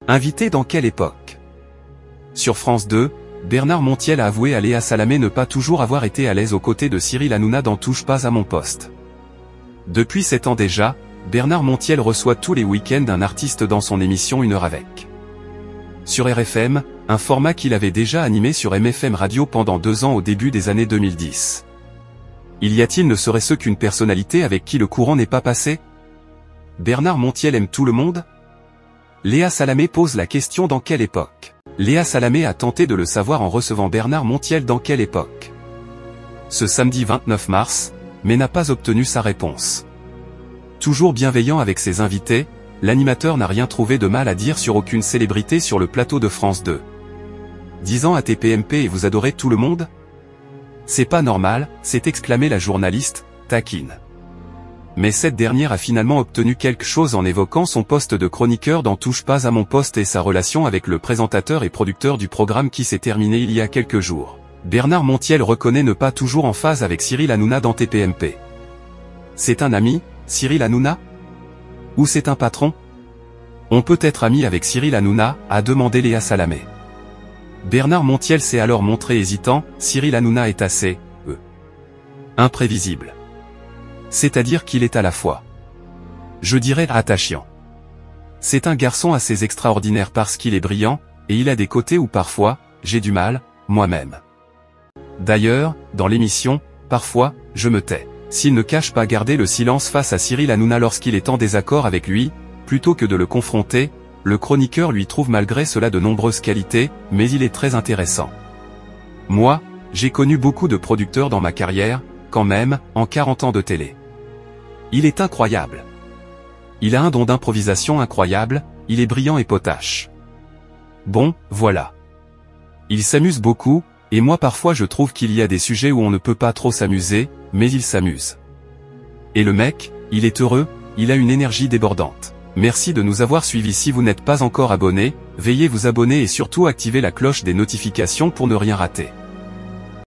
Invité dans quelle époque? Sur France 2, Bernard Montiel a avoué à Léa Salamé ne pas toujours avoir été à l'aise aux côtés de Cyril Hanouna dans Touche pas à mon poste. Depuis 7 ans déjà, Bernard Montiel reçoit tous les week-ends un artiste dans son émission 1 heure avec. Sur RFM, un format qu'il avait déjà animé sur MFM Radio pendant 2 ans au début des années 2010. Y a-t-il ne serait-ce qu'une personnalité avec qui le courant n'est pas passé? Bernard Montiel aime tout le monde? Léa Salamé pose la question dans quelle époque? Léa Salamé a tenté de le savoir en recevant Bernard Montiel dans quelle époque? Ce samedi 29 mars, mais n'a pas obtenu sa réponse. Toujours bienveillant avec ses invités, l'animateur n'a rien trouvé de mal à dire sur aucune célébrité sur le plateau de France 2. 10 ans à TPMP et vous adorez tout le monde? C'est pas normal, s'est exclamé la journaliste, taquine. Mais cette dernière a finalement obtenu quelque chose en évoquant son poste de chroniqueur dans Touche pas à mon poste et sa relation avec le présentateur et producteur du programme qui s'est terminé il y a quelques jours. Bernard Montiel reconnaît ne pas toujours en phase avec Cyril Hanouna dans TPMP. C'est un ami, Cyril Hanouna? Ou c'est un patron? On peut être ami avec Cyril Hanouna, a demandé Léa Salamé. Bernard Montiel s'est alors montré hésitant, Cyril Hanouna est assez, imprévisible. C'est-à-dire qu'il est à la fois, je dirais, attachant. C'est un garçon assez extraordinaire parce qu'il est brillant, et il a des côtés où parfois, j'ai du mal, moi-même. D'ailleurs, dans l'émission, parfois, je me tais. S'il ne cache pas garder le silence face à Cyril Hanouna lorsqu'il est en désaccord avec lui, plutôt que de le confronter, le chroniqueur lui trouve malgré cela de nombreuses qualités, mais il est très intéressant. Moi, j'ai connu beaucoup de producteurs dans ma carrière, quand même, en 40 ans de télé. Il est incroyable. Il a un don d'improvisation incroyable, il est brillant et potache. Bon, voilà. Il s'amuse beaucoup, et moi parfois je trouve qu'il y a des sujets où on ne peut pas trop s'amuser, mais il s'amuse. Et le mec, il est heureux, il a une énergie débordante. Merci de nous avoir suivis. Si vous n'êtes pas encore abonné, veuillez vous abonner et surtout activer la cloche des notifications pour ne rien rater.